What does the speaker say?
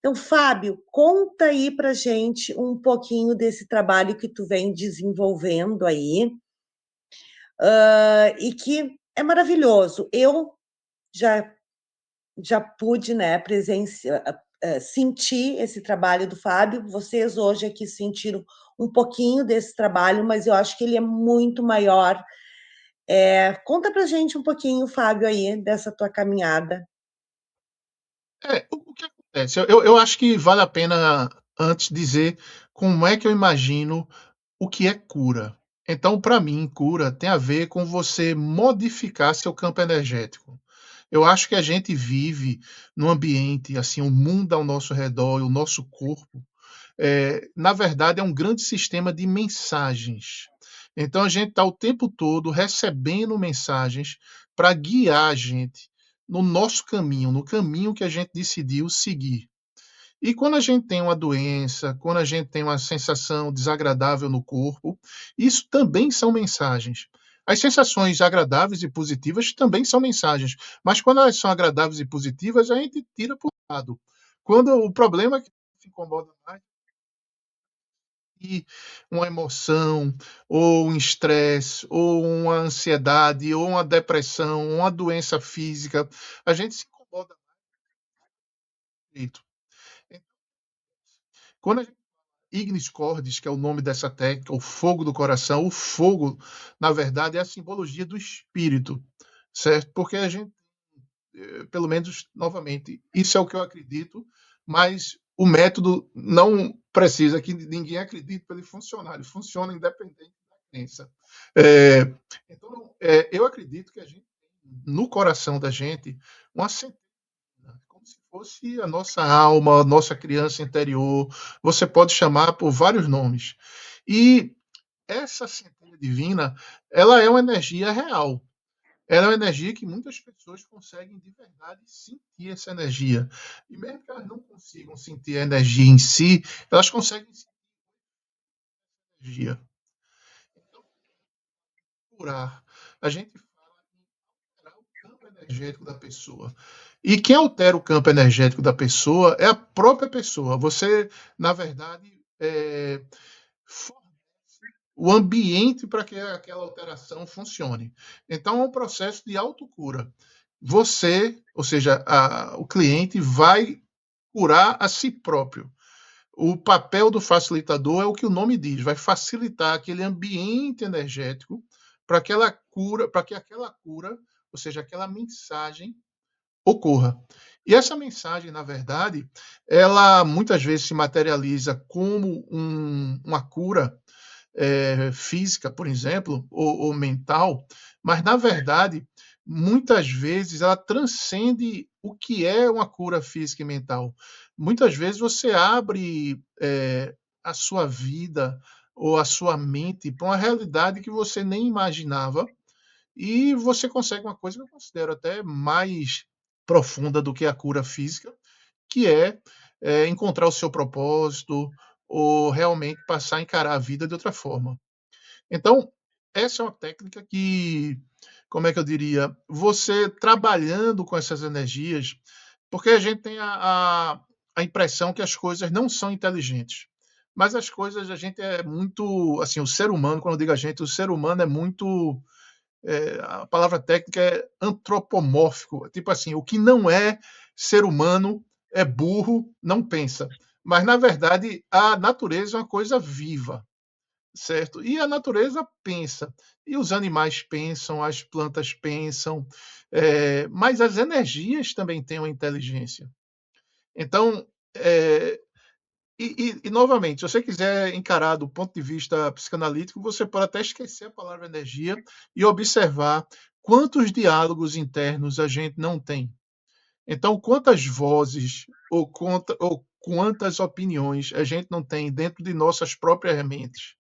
Então, Fábio, conta aí para gente um pouquinho desse trabalho que tu vem desenvolvendo aí, e que é maravilhoso. Eu já, já pude, né, sentir esse trabalho do Fábio. Vocês hoje aqui sentiram um pouquinho desse trabalho, mas eu acho que ele é muito maior. Conta para gente um pouquinho, Fábio, aí, dessa tua caminhada. O que acontece? Eu acho que vale a pena antes dizer como é que eu imagino o que é cura. Então, para mim, cura tem a ver com você modificar seu campo energético. Eu acho que a gente vive num ambiente, assim, o mundo ao nosso redor e o nosso corpo, na verdade, é um grande sistema de mensagens. Então, a gente está o tempo todo recebendo mensagens para guiar a gente no nosso caminho, no caminho que a gente decidiu seguir. E quando a gente tem uma doença, quando a gente tem uma sensação desagradável no corpo, isso também são mensagens. As sensações agradáveis e positivas também são mensagens, mas quando elas são agradáveis e positivas, a gente tira para o lado. Quando o problema é que se incomoda mais e uma emoção, ou um estresse, ou uma ansiedade, ou uma depressão, uma doença física, a gente se incomoda muito. Quando a gente Ignis Cordis, que é o nome dessa técnica, o fogo do coração. O fogo, na verdade, é a simbologia do espírito, certo? Porque a gente, pelo menos, novamente, isso é o que eu acredito, mas o método não precisa que ninguém acredite para ele funcionar. Ele funciona independente da crença. É, então, eu acredito que a gente tem no coração da gente uma centelha, como se fosse a nossa alma, a nossa criança interior. Você pode chamar por vários nomes. E essa centelha divina, ela é uma energia real. Ela é uma energia que muitas pessoas conseguem de verdade sentir essa energia. E mesmo que elas não consigam sentir a energia em si, elas conseguem sentir a energia. Então, curar. A gente fala em alterar o campo energético da pessoa. E quem altera o campo energético da pessoa é a própria pessoa. Você, na verdade, fornece o ambiente para que aquela alteração funcione. Então, é um processo de autocura. Você, ou seja, o cliente vai curar a si próprio. O papel do facilitador é o que o nome diz, vai facilitar aquele ambiente energético para que aquela cura, ou seja, aquela mensagem ocorra. E essa mensagem, na verdade, ela muitas vezes se materializa como uma cura física, por exemplo, ou mental, mas na verdade, muitas vezes ela transcende o que é uma cura física e mental. Muitas vezes você abre a sua vida ou a sua mente para uma realidade que você nem imaginava e você consegue uma coisa que eu considero até mais profunda do que a cura física, que é encontrar o seu propósito ou realmente passar a encarar a vida de outra forma. Então, essa é uma técnica que, como é que eu diria, você trabalhando com essas energias, porque a gente tem a impressão que as coisas não são inteligentes. Mas as coisas, a gente é muito, assim, o ser humano, quando eu digo a gente, o ser humano é muito, a palavra técnica é antropomórfico, tipo assim, o que não é ser humano é burro, não pensa. Mas, na verdade, a natureza é uma coisa viva, certo? E a natureza pensa, e os animais pensam, as plantas pensam, mas as energias também têm uma inteligência. Então, é, novamente, se você quiser encarar do ponto de vista psicanalítico, você pode até esquecer a palavra energia e observar quantos diálogos internos a gente não tem. Então, quantas vozes ou quantas opiniões a gente não tem dentro de nossas próprias mentes.